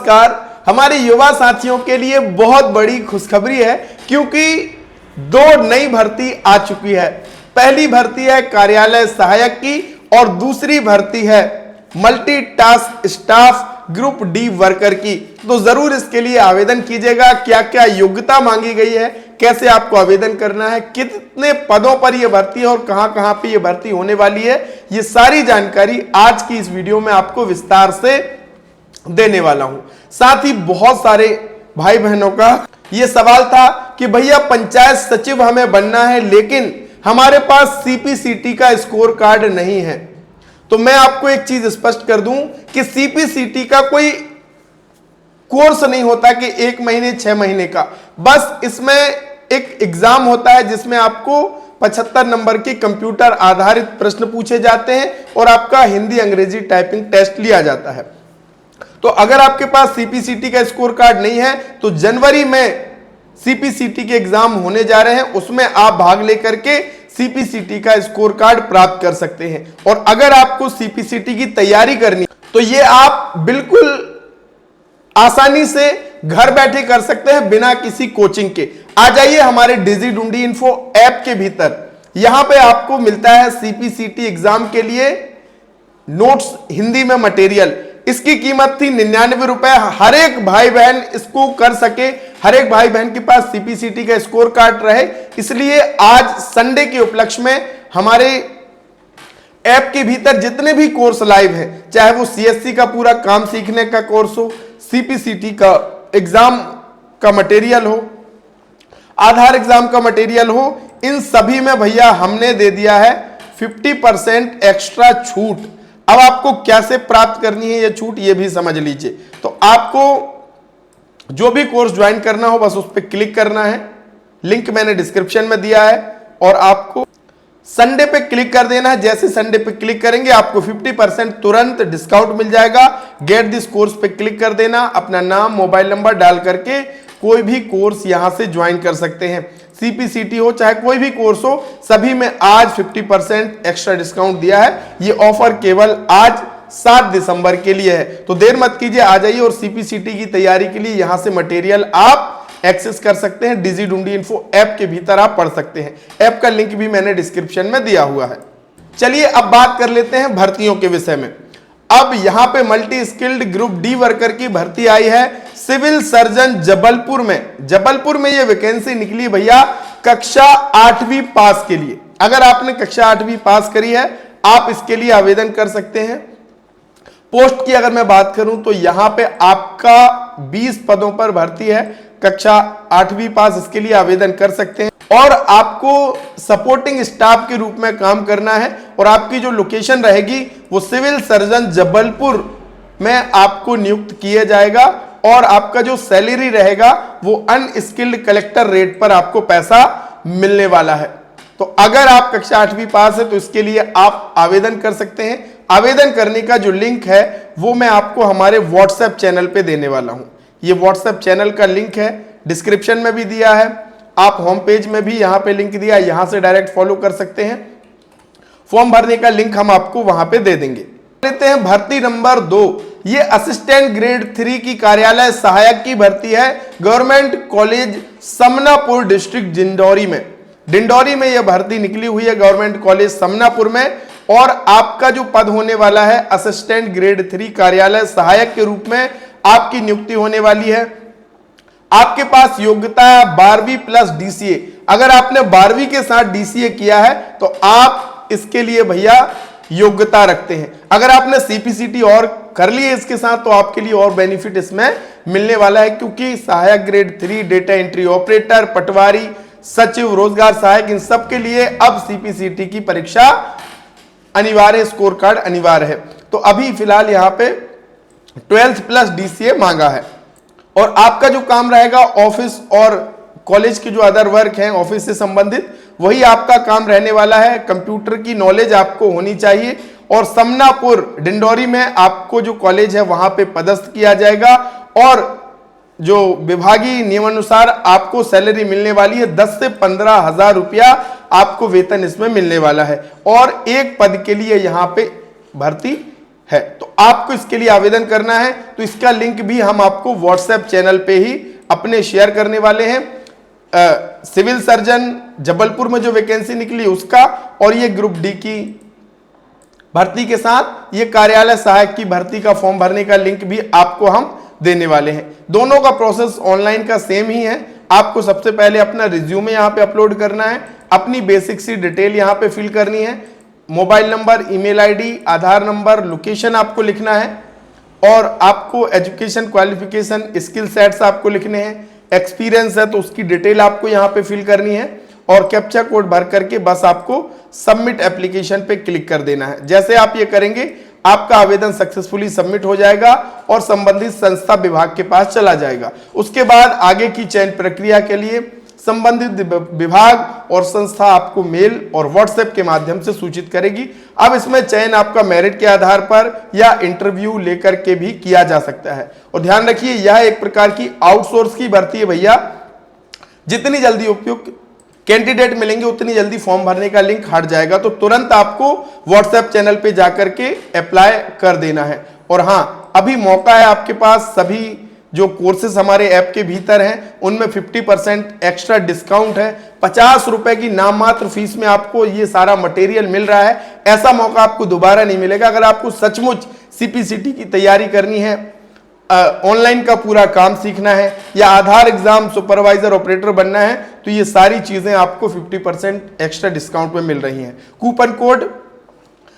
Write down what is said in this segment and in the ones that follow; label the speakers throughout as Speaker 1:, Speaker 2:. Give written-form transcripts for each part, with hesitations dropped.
Speaker 1: नमस्कार। हमारे युवा साथियों के लिए बहुत बड़ी खुशखबरी है क्योंकि दो नई भर्ती आ चुकी है। पहली भर्ती है कार्यालय सहायक की और दूसरी भर्ती है multitask staff group D worker की। तो जरूर इसके लिए आवेदन कीजिएगा। क्या क्या योग्यता मांगी गई है, कैसे आपको आवेदन करना है, कितने पदों पर यह भर्ती है और कहां कहां पे यह भर्ती होने वाली है, ये सारी जानकारी आज की इस वीडियो में आपको विस्तार से देने वाला हूं। साथ ही बहुत सारे भाई बहनों का यह सवाल था कि भैया पंचायत सचिव हमें बनना है लेकिन हमारे पास सीपीसीटी का स्कोर कार्ड नहीं है। तो मैं आपको एक चीज स्पष्ट कर दूं कि सीपीसीटी का कोई कोर्स नहीं होता कि 1 महीने 6 महीने का, बस इसमें एक एग्जाम होता है जिसमें आपको 75 नंबर के कंप्यूटर आधारित प्रश्न पूछे जाते हैं और आपका हिंदी अंग्रेजी टाइपिंग टेस्ट लिया जाता है। तो अगर आपके पास सीपीसीटी का स्कोर कार्ड नहीं है तो जनवरी में सीपीसीटी के एग्जाम होने जा रहे हैं, उसमें आप भाग लेकर के सीपीसीटी का स्कोर कार्ड प्राप्त कर सकते हैं। और अगर आपको सीपीसीटी की तैयारी करनी तो ये आप बिल्कुल आसानी से घर बैठे कर सकते हैं बिना किसी कोचिंग के। आ जाइए हमारे डिजी ढूंढी इन्फो ऐप के भीतर। यहां पे आपको मिलता है सीपीसीटी एग्जाम के लिए नोट्स हिंदी में मटेरियल। इसकी कीमत थी 99 रुपए। हर एक भाई बहन इसको कर सके, हर एक भाई बहन के पास सीपीसीटी का स्कोर कार्ड रहे, इसलिए आज संडे के उपलक्ष्य में हमारे ऐप के भीतर जितने भी कोर्स लाइव हैं, चाहे वो सीएससी का पूरा काम सीखने का कोर्स हो, सीपीसीटी का एग्जाम का मटेरियल हो, आधार एग्जाम का मटेरियल हो, इन सभी में भैया हमने दे दिया है 50% एक्स्ट्रा छूट। अब आपको कैसे प्राप्त करनी है ये छूट, ये भी समझ लीजिए। तो आपको जो भी कोर्स ज्वाइन करना हो बस उस पर क्लिक करना है। लिंक मैंने डिस्क्रिप्शन में दिया है और आपको संडे पे क्लिक कर देना है। जैसे संडे पे क्लिक करेंगे आपको 50% तुरंत डिस्काउंट मिल जाएगा। गेट दिस कोर्स पे क्लिक कर देना, अपना नाम मोबाइल नंबर डाल करके कोई भी कोर्स यहां से ज्वाइन कर सकते हैं। सीपीसीटी हो चाहे कोई भी कोर्स हो, सभी में आज 50% एक्स्ट्रा डिस्काउंट दिया है। ये ऑफर केवल आज 7 दिसंबर के लिए है। तो देर मत कीजिए, आ जाइए और सीपीसीटी की तैयारी के लिए यहां से मटेरियल आप एक्सेस कर सकते हैं। डिजी ढूंढी इन्फो ऐप के भीतर आप पढ़ सकते हैं। ऐप का लिंक भी मैंने डिस्क्रिप्शन में दिया हुआ है। चलिए अब बात कर लेते हैं भर्तियों के विषय में। अब यहां पे multi skilled group D worker की भर्ती आई है सिविल सर्जन जबलपुर में। जबलपुर में यह वैकेंसी निकली भैया कक्षा 8वीं पास के लिए। अगर आपने कक्षा 8वीं पास करी है आप इसके लिए आवेदन कर सकते हैं। पोस्ट की अगर मैं बात करूं तो यहां पे आपका 20 पदों पर भर्ती है। कक्षा 8वीं पास इसके लिए आवेदन कर सकते हैं और आपको सपोर्टिंग स्टाफ के रूप में काम करना है और आपकी जो लोकेशन रहेगी वो सिविल सर्जन जबलपुर में आपको नियुक्त किया जाएगा और आपका जो सैलरी रहेगा वो अनस्किल्ड कलेक्टर रेट पर आपको पैसा मिलने वाला है। तो अगर आप कक्षा 8वीं पास है तो इसके लिए आप आवेदन कर सकते हैं। आवेदन करने का जो लिंक है वो मैं आपको हमारे व्हाट्सएप चैनल पे देने वाला हूं। ये व्हाट्सएप चैनल का लिंक है, डिस्क्रिप्शन में भी दिया है, आप होम पेज में भी यहां पे लिंक दिया है, यहां से डायरेक्ट फॉलो कर सकते हैं। फॉर्म भरने का लिंक हम आपको वहां पे दे देंगे। लेते हैं भर्ती नंबर 2। ये असिस्टेंट ग्रेड 3 की कार्यालय सहायक की भर्ती है government college Samnapur district Dindori में यह भर्ती निकली हुई है गवर्नमेंट कॉलेज समनापुर में। और आपका जो पद होने वाला है असिस्टेंट ग्रेड 3 कार्यालय सहायक के रूप में आपकी नियुक्ति होने वाली है। आपके पास योग्यता 12वीं प्लस डीसीए। अगर आपने 12वीं के साथ डीसीए किया है तो आप इसके लिए भैया योग्यता रखते हैं। अगर आपने सीपीसीटी और कर ली है इसके साथ तो आपके लिए और बेनिफिट इसमें मिलने वाला है, क्योंकि सहायक ग्रेड 3, डेटा एंट्री ऑपरेटर, पटवारी, सचिव, रोजगार सहायक, इन सब के लिए अब सीपीसीटी की परीक्षा अनिवार्य, स्कोर कार्ड अनिवार्य है। तो अभी फिलहाल यहां पे 12th प्लस डीसीए मांगा है। और आपका जो काम रहेगा ऑफिस और कॉलेज के जो अदर वर्क हैं ऑफिस से संबंधित, वही आपका काम रहने वाला है। कंप्यूटर की नॉलेज आपको होनी चाहिए और समनापुर डिंडौरी में आपको जो कॉलेज है वहां पे पदस्थ किया जाएगा और जो विभागीय नियमानुसार आपको सैलरी मिलने वाली है 10 से 15 हजार रुपया आपको वेतन इसमें मिलने वाला है। और एक पद के लिए यहां पे भर्ती है। तो आपको इसके लिए आवेदन करना है, तो इसका लिंक भी हम आपको व्हाट्सएप चैनल पे ही अपने शेयर करने वाले हैं। सिविल सर्जन जबलपुर में जो वैकेंसी निकली उसका, और ये ग्रुप डी की भर्ती के साथ ये कार्यालय सहायक की भर्ती का फॉर्म भरने का लिंक भी आपको हम देने वाले हैं। दोनों का प्रोसेस ऑनलाइन का सेम ही है। आपको सबसे पहले अपना रिज्यूमे यहाँ पे अपलोड करना है, अपनी बेसिक सी डिटेल यहाँ पे फिल करनी है, मोबाइल नंबर, ईमेल आईडी, आधार नंबर, लोकेशन आपको लिखना है, और आपको एजुकेशन क्वालिफिकेशन, स्किल सेट्स आपको लिखने हैं। एक्सपीरियंस है तो उसकी डिटेल आपको यहाँ पे फिल करनी है, और कैप्चा कोड भर करके बस आपको सबमिट एप्लीकेशन पे क्लिक कर देना है। जैसे आप ये करेंगे आपका आवेदन सक्सेसफुली सबमिट हो जाएगा और संबंधित संस्था विभाग के पास चला जाएगा। उसके बाद आगे की चयन प्रक्रिया के लिए संबंधित विभाग और संस्था आपको मेल और व्हाट्सएप के माध्यम से सूचित करेगी। अब इसमें चयन आपका मेरिट के आधार पर या इंटरव्यू लेकर के भी किया जा सकता है। और ध्यान रखिए, यह एक प्रकार की आउटसोर्स की भर्ती है भैया। जितनी जल्दी उपयुक्त कैंडिडेट मिलेंगे उतनी जल्दी फॉर्म भरने का लिंक हट जाएगा, तो तुरंत आपको व्हाट्सएप चैनल पे जाकर के अप्लाई कर देना है। और हाँ, अभी मौका है आपके पास, सभी जो कोर्सेज हमारे ऐप के भीतर हैं उनमें 50% एक्स्ट्रा डिस्काउंट है। 50 रुपए की नाम मात्र फीस में आपको ये सारा मटेरियल मिल रहा है। ऐसा मौका आपको दोबारा नहीं मिलेगा। अगर आपको सचमुच सीपीसीटी की तैयारी करनी है, ऑनलाइन का पूरा काम सीखना है, या आधार एग्जाम सुपरवाइजर ऑपरेटर बनना है, तो ये सारी चीजें आपको 50% एक्स्ट्रा डिस्काउंट में मिल रही हैं। कूपन कोड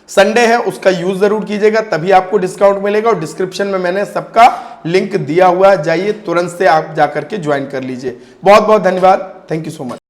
Speaker 1: संडे है, उसका यूज जरूर कीजिएगा, तभी आपको डिस्काउंट मिलेगा। और डिस्क्रिप्शन में मैंने सबका लिंक दिया हुआ है, जाइए तुरंत से आप जाकर के ज्वाइन कर लीजिए। बहुत बहुत धन्यवाद, थैंक यू सो मच।